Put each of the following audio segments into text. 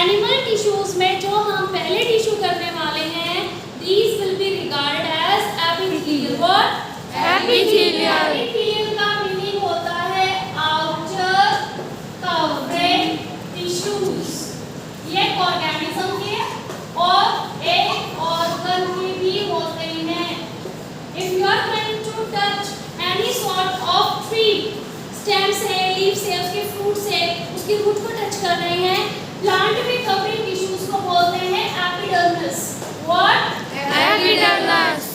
Animal tissues में जो हम पहले टिश्यू करने वाले हैं, these will be regarded as epithelial. What? Epithelial. Epithelial का मीनिंग होता है outer covering tissues. ये एक ऑर्गेनिज्म के और एक ऑर्गन के भी होते हैं. If you are trying to touch any sort of tree, stem से, लीफ से, उसके फ्रूट से, उसकी रूट को टच कर रहे हैं, प्लांट में कवरिंग टिश्यूज को बोलते हैं एपिडर्मिस. व्हाट? Epidermis.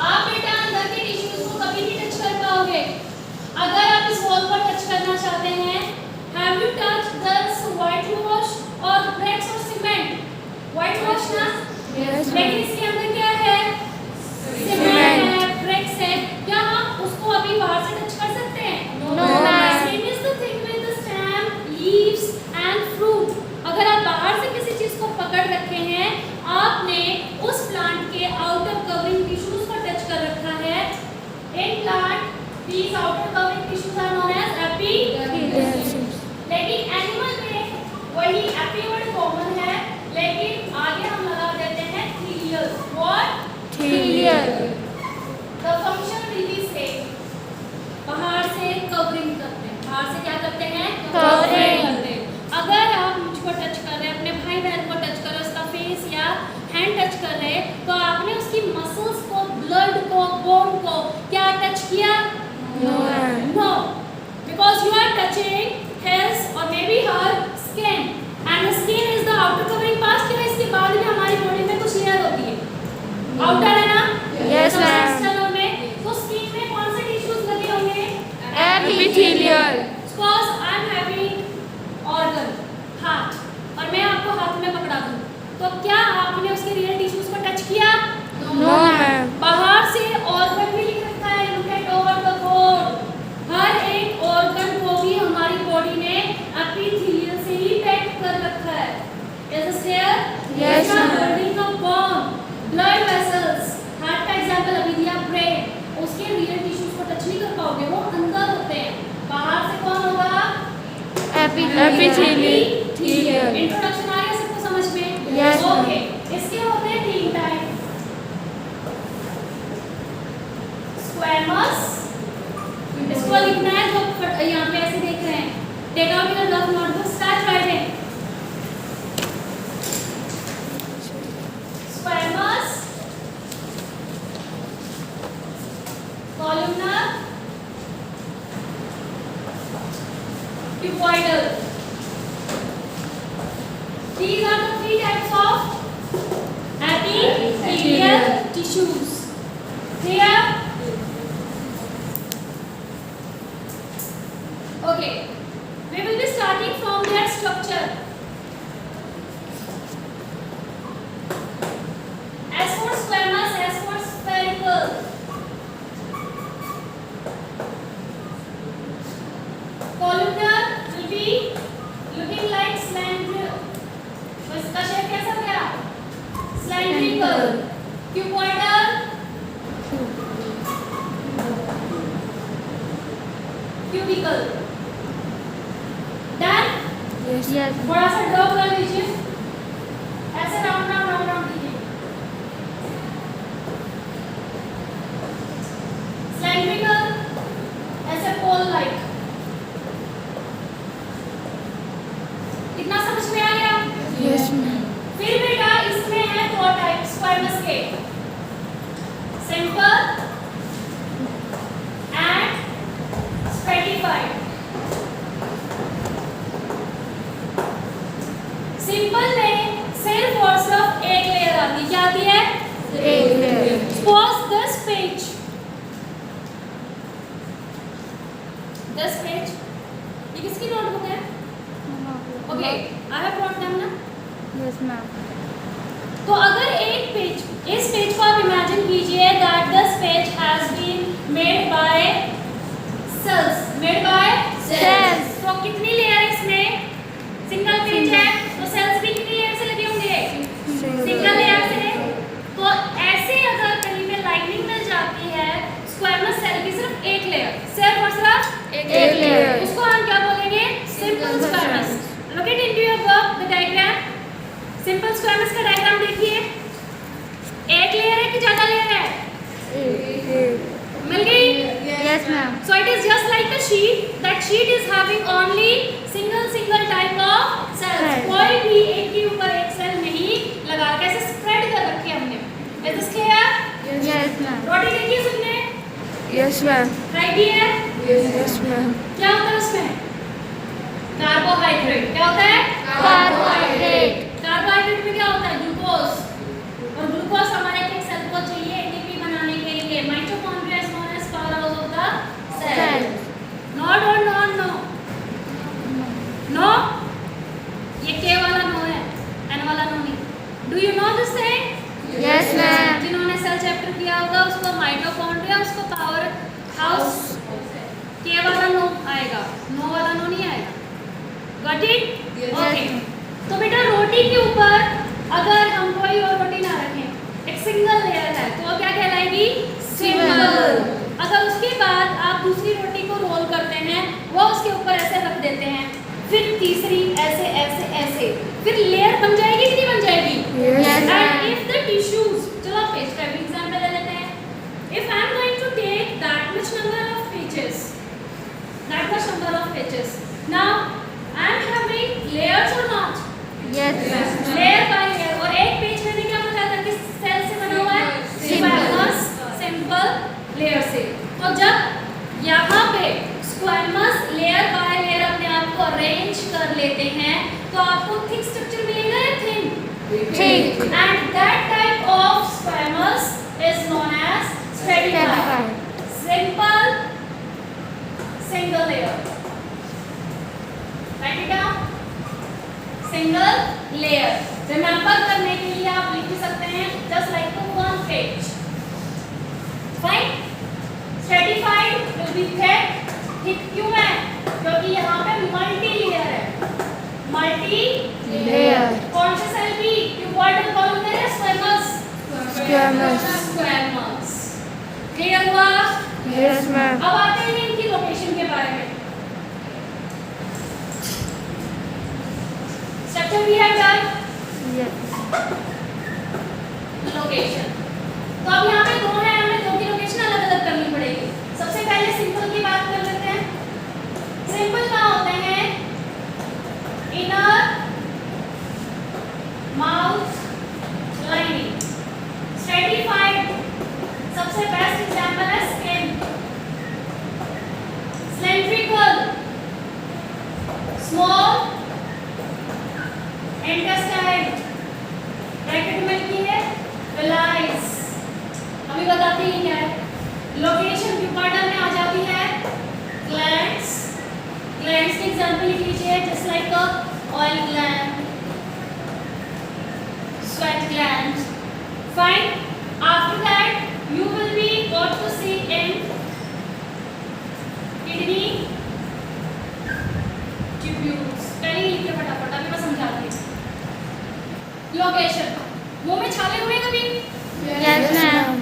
आप बेटा अंदर के टिश्यूज को कभी नहीं टच कर पाओगे. अगर आप इस वॉल पर टच करना चाहते हैं, have you touched this white wash और ब्रिक्स और सीमेंट? व्हाइट वॉश ना? Yes, लेकिन इसके अंदर क्या है? सीमेंट है, ब्रिक्स है. क्या हम उसको अभी बाहर से टच कर सकते हैं? No, ma'am. Same is the thing with the stem, leaves and fruit. अगर आप बाहर से किसी चीज को पकड़ रखे हैं, आपने उस प्लांट के आउटर कवरिंग टिश्यूज को टच कर रखा है. In plant, these outer covering tissues are known as epidermis. लेकिन एनिमल में वही एपी वर्ड कॉमन है, लेकिन आगे हम लगा देते हैं थीलियल. What? Epithelial. The function will be same. बाहर से कवरिंग करते हैं. बाहर से क्या करते हैं? Covering. करते हैं. अगर आप मुझको टच कर रहे हैं, अपने भाई बहन को टच कर रहे हैं, उसका फेस या हैंड टच कर रहे हैं, तो आपने उसकी मसल्स को, ब्लड को, बोन को क्या टच किया? No, ma'am. No, because you are touching his or maybe her skin, and the skin is the outer covering part. क्या इसके बाद में हमारी बॉडी में कुछ लेयर होती है? आउटर है ना? Yes, ma'am. एक्सटर्नल में. तो स्किन में कौन से टिश्यूज लगे होंगे? Epithelial. Suppose I am having organ, हाथ, और मैं आपको हाथ में पकड़ा दूं, तो क्या आपने उसके रियल टिश्यूज को टच किया? No, ma'am. बाहर से ऑर्गन भी लिख रखा है, look at over the board. हर एक ऑर्गन को भी हमारी बॉडी ने एपिथेलियल से ही पैक कर रखा है. Is this clear? Yes, ma'am. Building of bone, blood vessels. Heart का एग्जांपल अभी दिया, ब्रेन. उसके रियल टिश्यूज को टच नहीं कर पाओगे, वो अंदर होते हैं. बाहर से कौन होगा? Epithelial. इंट्रोडक्शन आ गया सबको समझ में? Yes, ma'am. ओके. इसके होते हैं 3 टाइप. स्क्वैमस, इसको लिखना है जो यहाँ पे ऐसे देख रहे हैं. Take out your rough notebook, start writing. Squamous, columnar, cuboidal. These are the 3 types of epithelial tissues. Clear? Okay. We will be starting from their structure. As for squamous, as for spherical. Columnar will be looking like slender. तो इसका shape कैसा गया? Cylindrical. Cuboidal. Cubical. Done? Yes. थोड़ा सा draw कर लीजिए. ऐसे round round round round कीजिए. Cylindrical. ऐसे पोल लाइक. इतना समझ में आ गया? Yes, ma'am. फिर बेटा इसमें है 4 टाइप स्क्वैमस के. Simple and stratified. सिंपल में सिर्फ और सिर्फ एक लेयर आती है. क्या आती है? एक layer. Suppose this page. This page. ये किसकी नोटबुक है? Okay, I have brought them ना. Yes, ma'am. तो अगर एक पेज, इस पेज को आप इमेजिन कीजिए that this page has been made by cells. Made by Cells. तो कितनी लेयर है इसमें? सिंगल पेज है, तो सेल्स भी कितनी लेयर से लगे होंगे? सिंगल लेयर से. तो ऐसे अगर कहीं में लाइनिंग मिल जाती है स्क्वैमस सेल की सिर्फ एक लेयर, सिर्फ और सिर्फ एक layer. उसको हम क्या बोलेंगे? Simple squamous. Look it into your book, the diagram. Simple squares का डायग्राम देखिए, एक लेयर है कि ज्यादा लेयर है? मिल गई? Yes, ma'am. So it is just like a sheet. That sheet is having only single type of cells. Cells. कोई भी एक के ऊपर एक सेल नहीं लगा के ऐसे स्प्रेड कर रखे हमने. Is this clear? Yes, ma'am. रोटी देखी है सबने? Yes, ma'am. खाई भी है? Yes, ma'am. क्या होता है उसमें? कार्बोहाइड्रेट. क्या होता है? Carbohydrate. कार्बोहाइड्रेट में क्या होता है? ग्लूकोज. और ग्लूकोज हमारे एक सेल को चाहिए एटीपी बनाने के लिए. Mitochondria is known as power house of the cell. Cell. Not और नॉन नो. नो. ये के वाला नो है, एन वाला नो नहीं. Do you know this thing? Yes, ma'am. जिन्होंने सेल चैप्टर किया होगा उसको माइटोकॉन्ड्रिया, उसको पावर हाउस. के वाला नो आएगा, नो वाला नो नहीं आएगा. Got it? ओके. तो बेटा रोटी के ऊपर अगर हम कोई और रोटी ना रखें, एक सिंगल लेयर है, तो वो क्या कहलाएगी? सिंपल. अगर उसके बाद आप दूसरी रोटी को रोल करते हैं, वो उसके ऊपर ऐसे रख देते हैं, फिर तीसरी ऐसे ऐसे ऐसे, फिर लेयर बन जाएगी कि नहीं बन जाएगी? Yes, And ma'am. if the tissues, चलो आप पेज का भी एग्जांपल ले लेते हैं. If I am going to take that much number of pages, now I am having layers or not? Yes, ma'am. Layer by layer. और एक page मैंने क्या बताया था, किस सेल से बना हुआ है? स्क्वायमस सिंपल लेयर से. तो जब यहाँ पे स्क्वायमस लेयर बाय लेयर अपने आप को अरेंज कर लेते हैं, तो आपको थिक स्ट्रक्चर मिलेगा या thin? Thick. And that type of squamous is known as stratified. Stratified. Simple single layer. Write it down. Single layer. Remember करने के लिए आप लिख भी सकते हैं just like the one page. Fine. Stratified will be thick. Thick क्यों है? क्योंकि यहाँ पे multi layer है. Multi Layer. कौन से सेल की? क्यूबॉइडल कॉलम में है स्क्वायमस. Squamous. स्क्वायमस. क्लियर हुआ? Yes, ma'am. अब आते हैं इनकी लोकेशन के बारे में. स्ट्रक्चर भी है डन. Yes. लोकेशन. तो अब यहाँ पे दो है, हमें दो की लोकेशन अलग अलग करनी पड़ेगी. सबसे पहले सिंपल की बात कर लेते हैं. सिंपल कहाँ होते हैं? Inner mouth lining. स्ट्रेटिफाइड सबसे बेस्ट एग्जांपल है skin. Cylindrical small intestine. Bracket में लिखी है विलाइस. अभी बताते हैं क्या है. लोकेशन क्यूपार्डल में आ जाती है ग्लैंड्स. ग्लैंड्स की एग्जांपल लिख लीजिए just like oil gland, sweat gland. Fine. After that, you will be got to see in kidney tubules. पहले ही लिखिए फटाफट, अभी मैं समझाती हूँ. लोकेशन. मुंह में छाले हुए कभी? Yes, ma'am.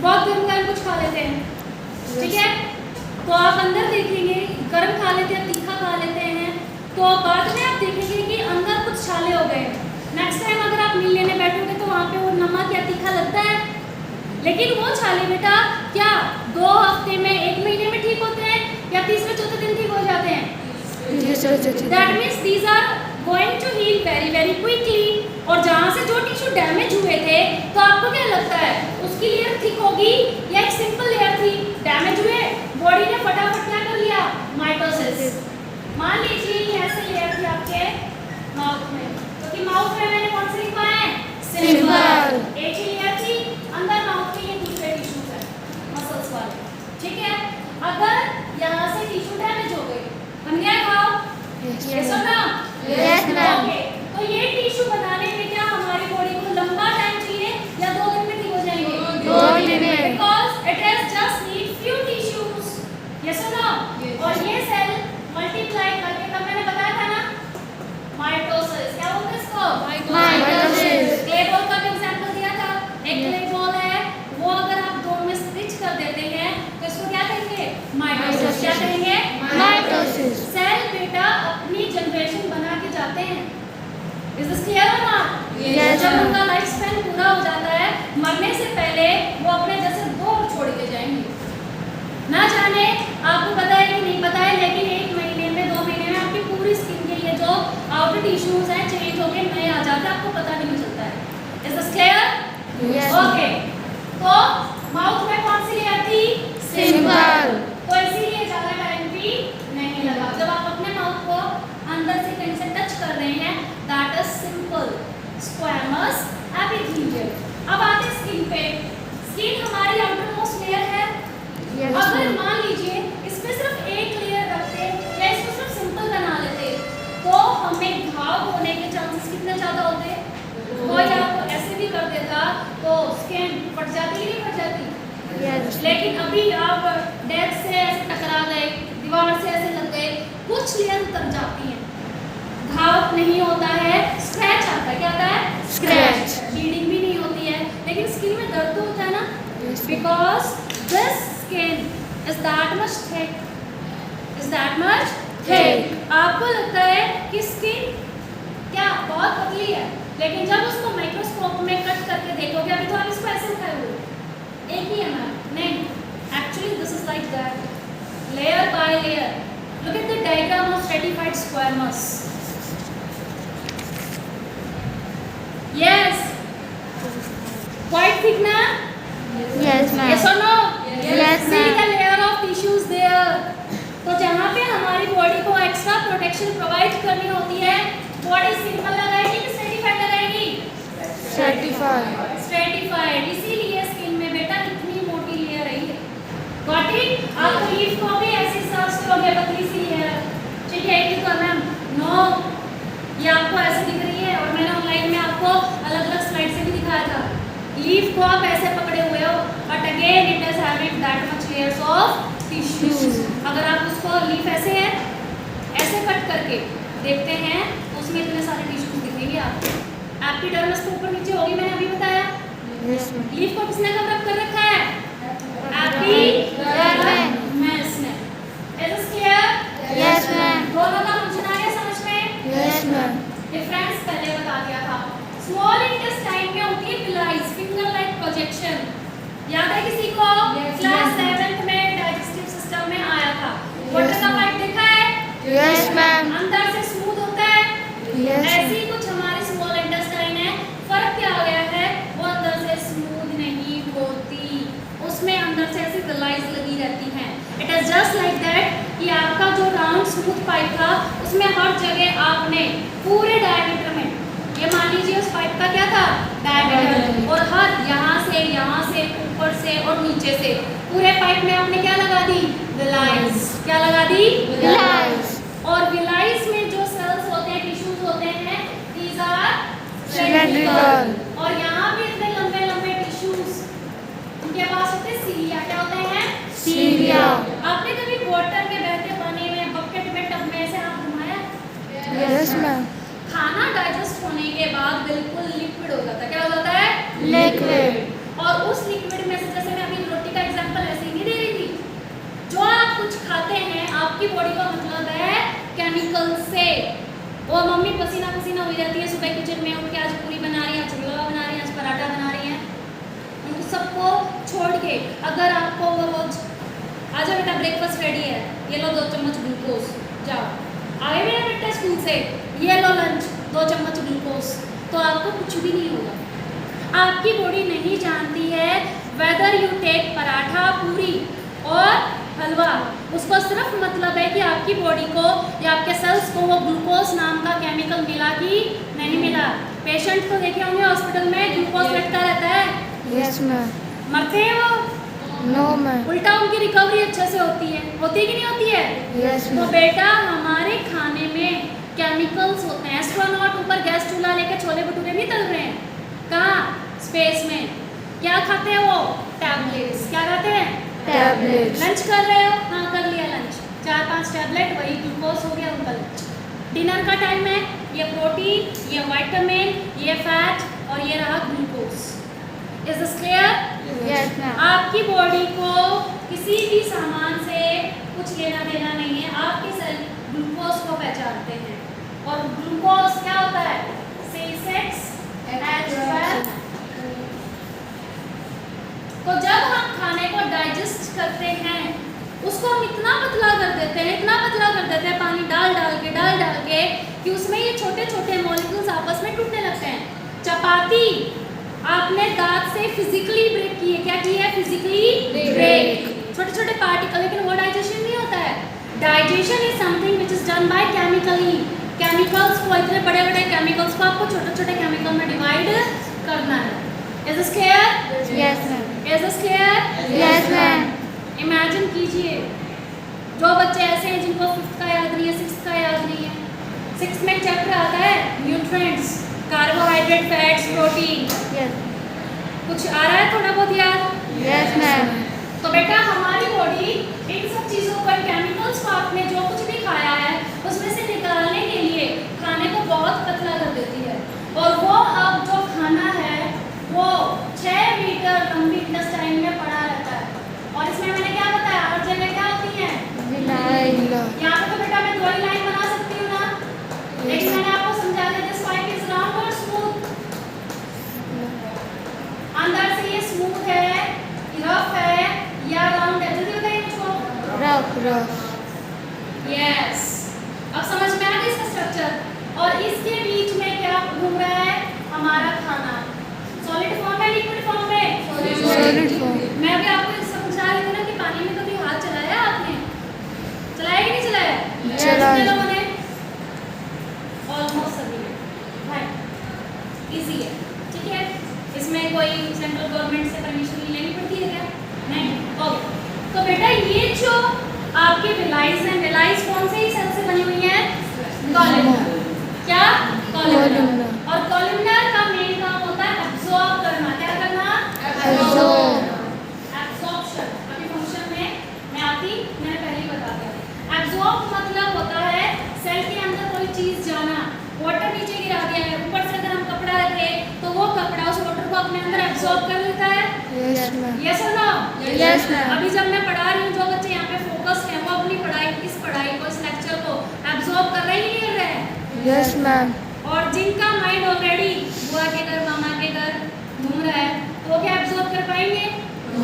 बहुत गर्म कुछ खा लेते हैं, ठीक है? तो आप अंदर देखेंगे गर्म खा लेते हैं, तीखा खा लेते हैं, तो बाद में आप देखेंगे कि अंदर कुछ छाले हो गए. नेक्स्ट टाइम अगर आप मील लेने बैठोगे तो वहाँ पे वो नमक या तीखा लगता है, लेकिन वो छाले बेटा क्या 2 हफ्ते में 1 महीने में ठीक होते हैं या तीसरे चौथे दिन ठीक हो जाते हैं? That means these are going to heal very very quickly. और जहाँ से जो टिश्यू डैमेज हुए थे, तो आपको क्या लगता है उसकी लेयर थिक होगी या एक सिंपल लेयर थी? डैमेज हुए, बॉडी ने फटाफट क्या कर लिया? माइटोसिस. मान लीजिए ये ऐसे लेयर थी आपके माउथ में, क्योंकि माउथ में मैंने कौन से लिखा है? सिंपल. एक ही लेयर थी अंदर माउथ के. ये दूसरे टिश्यूज है मसल्स वाले, ठीक है? अगर यहाँ से टिश्यू डैमेज हो गई, बन गया घाव? यस और नो? Yes, ma'am. ओके. तो ये टिश्यू बनाने में क्या हमारी बॉडी को लंबा टाइम चाहिए या 2 दिन में ठीक हो जाएंगे? 2 दिन में. Because it has just need few tissues. Yes or no? और ये सेल मल्टीप्लाई करके तब मैंने बताया था ना माइटोसिस. क्या बोलते हैं इसको? Mitosis. क्ले बॉल का भी एग्जांपल दिया था. एक क्ले बॉल है, वो अगर आप 2 में स्टिच कर देते हैं तो इसको क्या कहेंगे? माइटोसिस. क्या कहेंगे? Mitosis. सेल बेटा अपनी जनरेशन बना के जाते हैं. Is this clear or not? Yes, जब ma'am. उनका लाइफ स्पैन पूरा हो जाता है, मरने से पहले वो अपने जैसे दो छोड़ के जाएंगे। ना जाने आपको पता है कि नहीं पता है, लेकिन 1 महीने में 2 महीने में आपकी पूरी स्किन के ये जो आउटर टिश्यूज हैं चेंज होके नए आ जाते हैं, आपको पता नहीं चलता है। Is this clear? Yes. Okay, तो माउथ में कौन सी लेयर थी? Simple. तो इसीलिए ज्यादा टाइम भी नहीं लगा। जब आप अपने माउथ को अंदर से कहीं से टच कर रहे हैं, that is simple squamous epithelium. अब आते हैं स्किन पे। स्किन हमारी आउटर मोस्ट लेयर है। Yes, अगर ma'am. मान लीजिए इसमें सिर्फ एक लेयर रखते या इसको सिर्फ सिंपल बना लेते, तो हमें घाव होने के चांसेस कितने ज्यादा होते? कोई आपको ऐसे भी कर देता तो स्किन फट जाती कि नहीं फट जाती? Yes. लेकिन अभी आप डेस्क से ऐसे टकरा गए, दीवार से ऐसे लग गए, कुछ लेयर उतर जाती हैं, घाव नहीं होता है, स्क्रैच आता है। क्या आता है? Scratch. ब्लीडिंग भी नहीं होती है, लेकिन स्किन में दर्द तो होता है ना, Yes, ma'am. Because this skin is that much thick, is that much thick. आपको लगता है कि स्किन क्या बहुत पतली है, लेकिन जब उसको माइक्रोस्कोप में कट करके देखोगे, अभी तो आप इसको ऐसे उठाए हुए एक ही है मैम, नहीं, actually this is like that, layer by layer. Look at the diagram of stratified squamous. Yes, quite thick ना? Yes, ma'am. Yes or no? Yes, See ma'am. the layer of tissues there. तो जहाँ पे हमारी body को extra protection provide करनी होती है, body simple लगाएगी कि स्ट्रेटिफाइड लगाएगी? Certified. स्ट्रेटिफाइड। इसीलिए स्किन में बेटा इतनी मोटी लेयर रही है। Got it? आप लीफ को भी ऐसे सर्च करोगे, पतली सी लेयर, ठीक है? एक तो मैम नो, ये आपको ऐसे दिख रही है, और मैंने ऑनलाइन में आपको अलग-अलग स्लाइड से भी दिखाया था। लीफ को आप ऐसे पकड़े हुए हो, but again it is having that much layers of tissues. अगर आप उसको लीफ ऐसे है, ऐसे कट करके देखते हैं, तो उसमें इतने सारे टिश्यूज दिखेंगे आपको। एपिडर्मिस के ऊपर नीचे होगी, मैंने अभी बताया। Yes, ma'am. लीफ को किसने कवर कर रखा है? एपिडर्मिस ने। Is this clear? Yes, ma'am. दोनों का फंक्शन आ गया समझ में? Yes, ma'am. डिफरेंस पहले बता दिया था। स्मॉल इंटेस्टाइन में होती है विलाइज, फिंगर लाइक प्रोजेक्शन। याद है किसी को? क्लास 7th में डाइजेस्टिव सिस्टम में आया था। वाटर का पाइप देखा है? Yes, ma'am. अंदर से स्मूथ होता है। Yes, ऐसी ma'am. कुछ हमारी स्मॉल इंटेस्टाइन है। फर्क क्या आ गया है? वो अंदर से स्मूथ नहीं होती, उसमें अंदर से ऐसी विलाइज लगी रहती हैं। It is just like that कि आपका जो राउंड स्मूथ पाइप था, उसमें हर जगह आपने पूरे डायमीटर में, ये मान लीजिए उस पाइप का क्या था? डायमीटर, और हर यहाँ से ऊपर से और नीचे से पूरे पाइप में आपने क्या लगा दी? विलाइज। क्या लगा दी? Villains. और विलाइज में जो सेल्स होते हैं, टिश्यूज होते हैं, these are Cylindrical. और यहाँ भी इतने लंबे लंबे टिश्यूज उनके पास होते हैं सीलिया। क्या होते हैं? Cilia. आपने कभी वाटर में बहते पानी में बकेट में टब में ऐसे हाथ घुमाया? Yes, ma'am. खाना डाइजेस्ट होने के बाद बिल्कुल लिक्विड हो जाता है। क्या हो जाता है? Liquid. और उस लिक्विड में से, जैसे मैं अभी रोटी का एग्जांपल ऐसे ही नहीं दे रही थी, जो आप कुछ खाते हैं आपकी बॉडी का मतलब है केमिकल से। वो मम्मी पसीना पसीना हो जाती है सुबह किचन में, उनके आज पूरी बना रही है, आज पुलाव बना रही है, आज पराठा बना रही है, उन सबको छोड़ के अगर आपको वो रोज आज बेटा ब्रेकफास्ट रेडी है, ये लो 2 चम्मच ग्लूकोज, जाओ आगे भी ना बेटा स्कूल से, ये लो लंच 2 चम्मच ग्लूकोज, तो आपको कुछ भी नहीं होगा। आपकी बॉडी नहीं जानती है वेदर यू टेक पराठा, पूरी और हलवा, उसको सिर्फ मतलब है कि आपकी बॉडी को या आपके सेल्स को वो ग्लूकोज नाम का केमिकल मिला कि नहीं मिला। पेशेंट को देखे होंगे हॉस्पिटल में ग्लूकोज लटका रहता है, Yes, ma'am. मरते हैं वो, No, ma'am. उल्टा उनकी रिकवरी अच्छे से होती है कि नहीं होती है? Yes, तो ma'am. बेटा हमारे खाने में केमिकल्स होते हैं। एस्ट्रोनॉट ऊपर गैस चूल्हा लेके छोले भटूरे नहीं तल रहे हैं, कहाँ? स्पेस में। क्या खाते हैं वो? टैबलेट्स। क्या खाते हैं? Tablets. लंच कर रहे हो? हाँ कर लिया लंच, 4-5 टैबलेट, वही ग्लूकोज हो गया उनका लंच। डिनर का टाइम है, ये प्रोटीन, ये विटामिन, ये फैट और ये रहा glucose. Is this clear? Yes, ma'am. आपकी बॉडी को किसी भी सामान से कुछ लेना देना नहीं है, आपके सेल ग्लूकोज को पहचानते हैं। और ग्लूकोज क्या होता है? C6 देते हैं, इतना पतला कर देते हैं पानी डाल डाल के कि उसमें ये छोटे छोटे मॉलिक्यूल्स आपस में टूटने लगते हैं। चपाती आपने दांत से फिजिकली ब्रेक की है, क्या की है? फिजिकली ब्रेक, छोटे छोटे पार्टिकल, लेकिन वो डाइजेशन नहीं होता है। Digestion is something which is done by chemically. Chemicals को, इतने बड़े बड़े केमिकल्स को आपको छोटे छोटे केमिकल में डिवाइड करना है। Is this clear? Yes, ma'am. Is this clear? Yes, ma'am. Imagine कीजिए जो बच्चे ऐसे हैं जिनको 5th का याद नहीं है, 6th का याद नहीं है, 6th में चैप्टर आता है nutrients, carbohydrate, fats, protein, Yes. कुछ आ रहा है थोड़ा बहुत याद? Yes, ma'am. तो बेटा हमारी बॉडी इन सब चीज़ों को, केमिकल्स को आपने जो कुछ भी खाया है उसमें से निकालने के लिए खाने को बहुत पतला कर देती है, और वो अब जो खाना है वो 6 मीटर लंबी इंटेस्टाइन में पड़ा रहता है। और इसमें मैंने क्या बताया, हर जगह क्या होती है? Villi. यहाँ पे तो बेटा मैं 2 ही लाइन बना सकती हूँ ना, लेकिन मैंने आपको समझा दिया दिस पाइप इज राउंड और स्मूथ। अंदर से ये स्मूथ है, रफ है या राउंड है? जल्दी बताइए मुझको। Rough. यस, अब समझ में आ गया इसका स्ट्रक्चर। और इसके बीच में क्या घूम रहा है? हमारा खाना। सॉलिड फॉर्म है, लिक्विड फॉर्म है? Solid form. मैं भी आपको समझा रही हूँ ना कि पानी में कभी हाथ चलाया आपने? चलाया कि नहीं चलाया? चलाया। कितने लोगों ने? ऑलमोस्ट सभी ने। भाई इजी है, ठीक है। इसमें कोई सेंट्रल गवर्नमेंट से परमिशन लेनी पड़ती है क्या? नहीं। ओके, तो बेटा ये जो आपके विलाइज हैं, विलाइज कौन से ही सेल से बनी हुई है? कॉलमनर। क्या? कॉलमनर। और कॉलमनर का मेन काम होता है एब्जॉर्ब करना। क्या करना? Absorb. एब्जॉर्प्शन। अभी फंक्शन में मैं आती, मैंने पहले ही बता दिया। एब्जॉर्ब मतलब होता है सेल के अंदर कोई चीज जाना। वाटर नीचे गिरा दिया है, ऊपर से अगर हम कपड़ा रखे तो वो कपड़ा उस वाटर को अपने अंदर एब्जॉर्ब कर लेता है। Yes, ma'am. यस और नो? Yes, ma'am. अभी जब मैं पढ़ा रही हूँ, जो बच्चे यहाँ पे फोकस हैं वो अपनी पढ़ाई, इस पढ़ाई को, इस लेक्चर को एब्जॉर्ब कर रहे ही नहीं कर रहे हैं। Yes, ma'am. और जिनका माइंड ऑलरेडी बुआ के घर, मामा के घर घूम रहा है, तो वो क्या एब्जॉर्ब कर पाएंगे?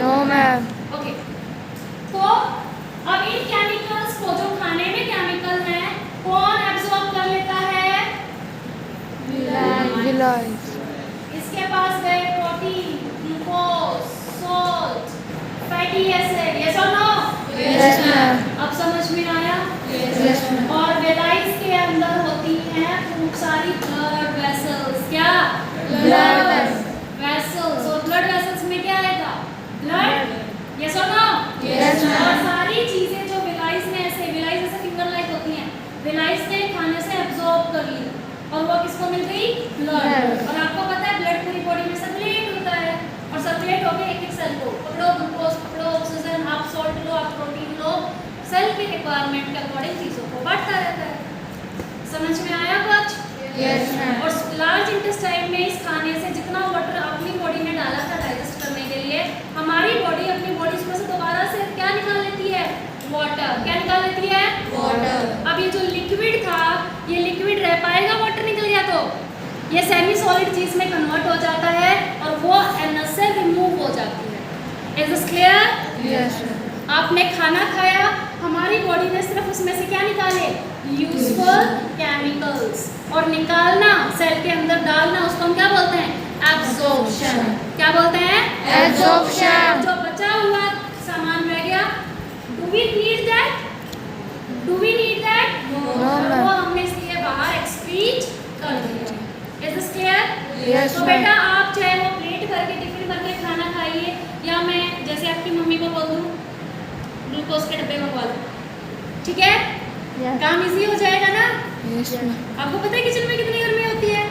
No, ma'am. ओके, तो अब इन केमिकल्स को, जो खाने में केमिकल हैं, कौन एब्जॉर्ब कर लेता है? Villi. इसके पास गए protein, glucose, salt, fatty acid. Yes और नो? Yes, ma'am. अब समझ में आया? Yes, ma'am. और वेलाइज के अंदर होती हैं खूब सारी ब्लड वेसल्स। क्या? Blood vessels. और ब्लड वेसल्स में क्या आएगा? ब्लड। यस और नो? Yes, ma'am. और सारी चीजें जो वेलाइज में विलाइज ऐसे फिंगर लाइक होती हैं, वेलाइज ने खाने से एब्जॉर्ब कर ली, और वो किसको मिल गई? ब्लड। Blood. और आपको पता है ब्लड पूरी बॉडी में सर्कुलेट होता है, और सर्कुलेट होकर एक एक सेल को पकड़ो, ग्लूकोज पकड़ो, ऑक्सीजन, आप सॉल्ट लो, आप प्रोटीन लो, सेल की रिक्वायरमेंट के अकॉर्डिंग चीज़ों को बांटता रहता है। समझ में आया कुछ? Yes, ma'am. और लार्ज इंटेस्टाइन में इस खाने से जितना वाटर अपनी बॉडी में डाला था डाइजेस्ट करने के लिए, हमारी बॉडी अपनी बॉडी उसमें से दोबारा से क्या निकाल लेती है? वाटर। क्या निकाल लेती है? Water. अब ये जो लिक्विड था, ये लिक्विड रह पाएगा वाटर निकल गया तो? ये सेमी सॉलिड चीज में कन्वर्ट हो जाता है और वो एनएस से रिमूव हो जाती है। Is this clear? Yes, ma'am. आपने खाना खाया, हमारी बॉडी ने सिर्फ उसमें से क्या निकाले? Useful chemicals. और निकालना, सेल के अंदर डालना, उसको हम क्या बोलते हैं? एब्जॉर्प्शन। क्या बोलते हैं? Absorption. जो बचा हुआ सामान रह गया, do we need that? Do we need that? No, वो ma'am. हमने इसलिए बाहर एक्सक्रीट कर दिया। Is this clear? Yes, तो ma'am. बेटा आप चाहे वो प्लेट भर के, टिफिन भर के खाना खाइए, या मैं जैसे आपकी मम्मी को बोल दूँ ग्लूकोज के डब्बे मंगवा लो, ठीक है? Yes. काम इजी हो जाएगा ना? Yes, ma'am. आपको पता है किचन में कितनी गर्मी होती है?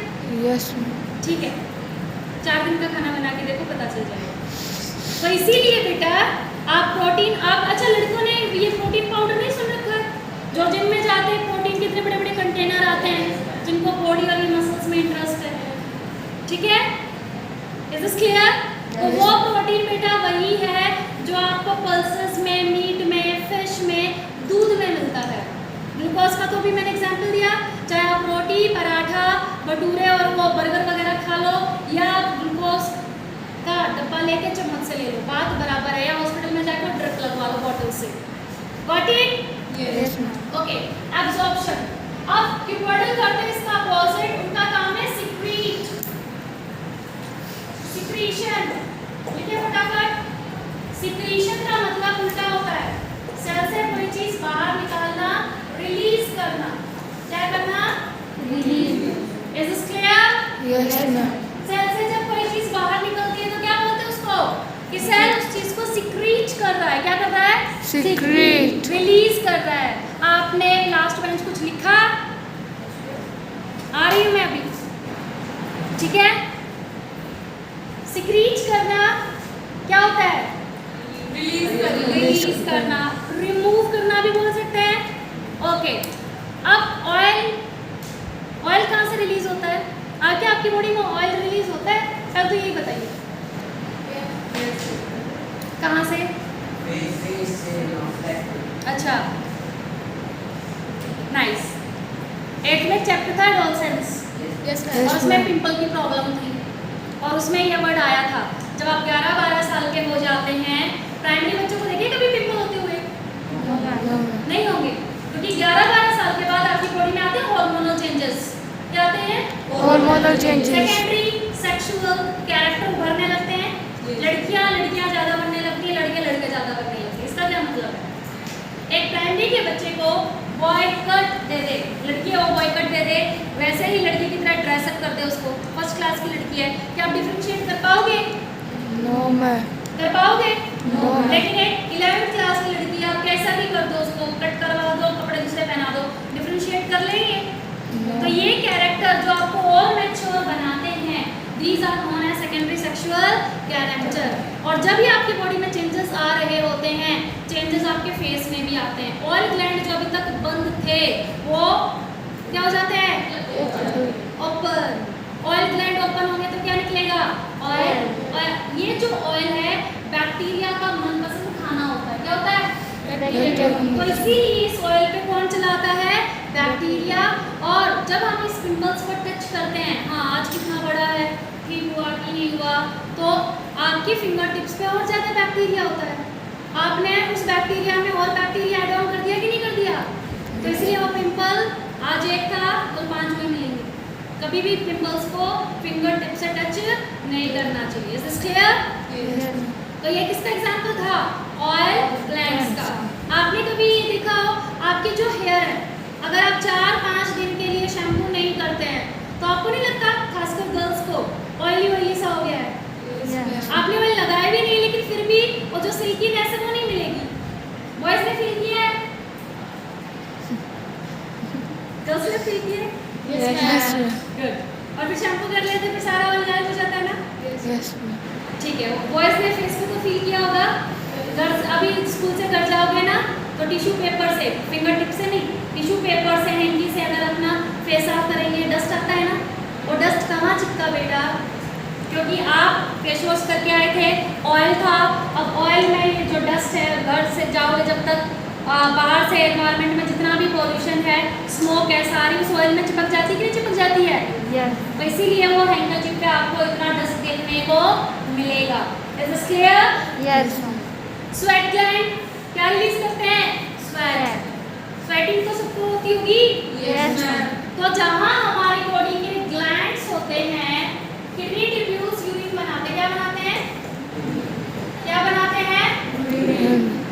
Yes, ma'am. ठीक है, 4 दिन का खाना बना के देखो, पता चल जाएगा। तो इसीलिए बेटा आप प्रोटीन, आप अच्छा लड़कों ने ये प्रोटीन पाउडर नहीं सुन रखा है? जो जिम में जाते हैं, प्रोटीन के इतने बड़े बड़े कंटेनर आते हैं, जिनको बॉडी और मसल्स में इंटरेस्ट है, ठीक है? Is this clear? तो वो प्रोटीन बेटा वही है जो आपको पल्सेस में, मीट में, फिश में, दूध में मिलता है। ग्लूकोज का तो भी मैंने एग्जांपल दिया, चाहे आप रोटी, पराठा, भटूरे और वो बर्गर वगैरह खा लो, या ग्लूकोज का डब्बा लेके चम्मच से ले लो, बात बराबर है। या हॉस्पिटल में जाकर ड्रिप लगवा लो बॉटल से। Got it? Yes, ma'am. Okay, absorption. अब कीवर्ड करते हैं इसका अपोजिट, उनका काम है सिक्रीट, सिक्रीशन। लिखिए फटाफट। सिक्रीशन का मतलब उल्टा होता है, सेल से कोई चीज बाहर निकालना, रिलीज करना। क्या करना? Release. Is this clear? Yes, ma'am. Cell से जब कोई चीज बाहर निकलती है तो क्या बोलते हैं उसको? कि सेल उस चीज को सिक्रीट कर रहा है। क्या कर रहा है? Secrete. रिलीज कर रहा है। आपने लास्ट बेंच कुछ लिखा? आ रही हूँ मैं अभी, ठीक है? सिक्रीट करना क्या होता है? रिलीज करना, रिमूव करना भी बोल सकते हैं। ओके, अब ऑयल, ऑयल कहाँ से रिलीज होता है? क्या आपकी बॉडी में ऑयल रिलीज होता है? अब तो यही बताइए, कहाँ से? अच्छा, नाइस। 8th में चैप्टर था डॉल्सेंस, Yes, और उसमें पिंपल की प्रॉब्लम थी, और उसमें यह वर्ड आया था। जब आप 11-12 साल के हो जाते हैं, प्राइमरी बच्चों को देखिए कभी पिंपल होते हुए? No, ma'am. नहीं होंगे, क्योंकि 11-12 साल के बाद आपकी बॉडी में आते हैं हार्मोनल चेंजेस। क्या आते हैं? Hormonal changes. Secondary sexual character उभरने लगते हैं। लड़कियां ज़्यादा बनने लगती हैं, लड़के ज़्यादा बनने लगते हैं। इसका क्या मतलब है? एक प्राइमरी के बच्चे को बॉय कट दे दे, लड़की है वो बॉय कट दे दे, वैसे ही लड़की की तरह ड्रेसअप कर दे उसको, फर्स्ट क्लास की लड़की है, क्या आप डिफरेंशिएट कर पाओगे? No, ma'am. कर पाओगे? No. लेकिन एक 11th क्लास की लड़की आप कैसा भी कर दो, उसको कट करवा दो, कपड़े दूसरे पहना दो, डिफरेंशिएट कर लेंगे? तो ये कैरेक्टर जो आपको और मैच्योर बनाते हैं, these are known as secondary sexual character. और जब भी आपकी बॉडी में चेंजेस आ रहे होते हैं, चेंजेस आपके फेस में भी आते हैं। ऑयल ग्लैंड जो अभी तक बंद थे वो क्या हो जाते हैं? ओपन। ऑयल ग्लैंड ओपन होंगे तो क्या निकलेगा? ऑयल। ये जो ऑयल है बैक्टीरिया का मनपसंद खाना होता है। क्या होता है? तो इसीलिए इस ऑयल पे कौन चलाता है? बैक्टीरिया। और जब हम इस पिंपल्स को टच करते हैं, हाँ आज कितना बड़ा है, ठीक हुआ कि नहीं हुआ, तो आपकी फिंगर टिप्स पे और ज़्यादा बैक्टीरिया होता है। आपने उस बैक्टीरिया में और बैक्टीरिया ऐड ऑन कर दिया कि नहीं कर दिया? तो इसलिए वो पिंपल आज एक था कल 5 में मिलेंगे। कभी भी पिंपल्स को फिंगर टिप से टच नहीं करना चाहिए। Is this clear? तो ये किसका एग्जाम्पल था? ऑयल ग्लैंड्स का। आपने कभी ये देखा हो, आपके जो हेयर है, अगर आप 4-5 दिन के लिए शैम्पू नहीं करते हैं तो आपको नहीं लगता, खासकर गर्ल्स को, ऑयली सा हो गया है? आपने ऑयल लगाया भी नहीं, लेकिन फिर भी वो जो सिल्कीनेस है वो नहीं मिलेगी। बॉयज ने फील किया है? गर्ल्स ने फील किया है? Yes, ma'am. गुड। और फिर शैम्पू कर लेते फिर सारा ऑयल गायब हो जाता है ना? Yes, ma'am. ठीक है, बॉयज ने फेस पे तो फील किया होगा। घर अभी स्कूल से घर जाओगे ना तो टिश्यू पेपर से, फिंगर टिप से नहीं, टिश्यू पेपर से, हैंकी से अगर अपना फेस साफ करेंगे, डस्ट आता है ना, वो डस्ट कहाँ चिपका बेटा? क्योंकि आप फेस वॉश करके आए थे, ऑयल था। अब ऑयल में ये जो डस्ट है, घर से जाओगे जब तक बाहर से एनवायरनमेंट में जितना भी पॉल्यूशन है, स्मोक है, सारी उस ऑयल में चिपक जाती है कि नहीं चिपक जाती है? Yes. तो इसीलिए वो हैंकरचीफ पे आपको इतना डस्ट देखने को मिलेगा। Is this clear? Yes, ma'am. Sweat gland क्या रिलीज करते हैं? स्वेट। स्वेटिंग तो सबको होती होगी? Yes, ma'am. तो जहाँ हमारी बॉडी के ग्लैंड्स होते हैं, किडनी ट्यूब्यूल्स यूरिन बनाते हैं। क्या बनाते हैं? क्या बनाते हैं?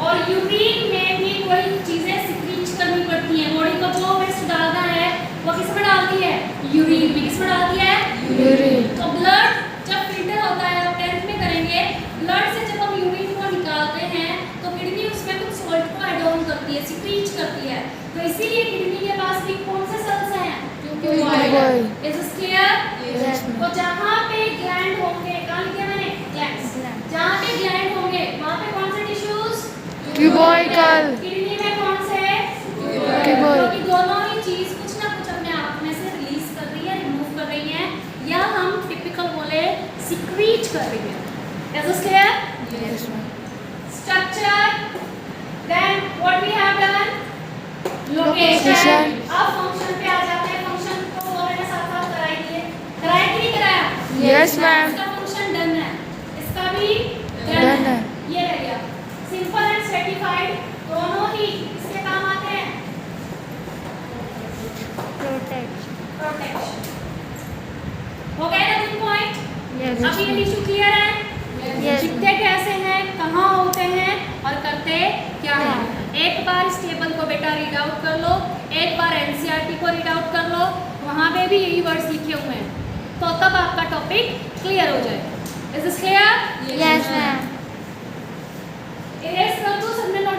और यूरिन में भी कोई चीजें सिक्रीट करनी पड़ती हैं। बॉडी को जो वेस्ट डालना है वो किस में डालती है? यूरिन में। किस में डालती है? Urine. तो ब्लड जब फिल्टर होता है, आप 10th में करेंगे, ब्लड से जब हम यूरिन को निकालते हैं तो किडनी उसमें कुछ सॉल्ट को ऐड ऑन करती है, सिक्रीट करती है। तो इसीलिए किडनी के पास भी कौन से सेल्स हैं? Cuboid. Is this clear? Yes, ma'am. तो जहाँ पे ग्लैंड होंगे, कहाँ लिखा मैंने? ग्लैंड्स। जहाँ पे ग्लैंड होंगे वहाँ पे कौन से टिश्यूज? Cuboidal. किडनी में कौन से? Cuboid. क्योंकि दोनों ही चीज कुछ ना कुछ अपने आप में से रिलीज कर रही है, रिमूव कर रही है, या हम टिपिकल बोले सिक्रीट कर रही है। Is this clear? Yes, ma'am. Structure, then what we have done? Location. Location. अब फंक्शन पे आ जाते हैं। फंक्शन को मैंने साथ-साथ कराई दिए, कराया कि नहीं कराया? Yes, ma'am. इसका फंक्शन डन है, इसका भी Done है. ये रह गया। सिंपल एंड स्ट्रेटिफाइड दोनों ही इसके काम आते हैं। एक बार इस टेबल को बेटा रीड आउट कर लो, एक बार एनसीईआरटी को रीड आउट कर लो, वहाँ पे भी यही वर्ड्स लिखे हुए हैं, तो तब आपका टॉपिक क्लियर हो जाए। Is this clear? Yes, ma'am. Erase कर दो सबने नोट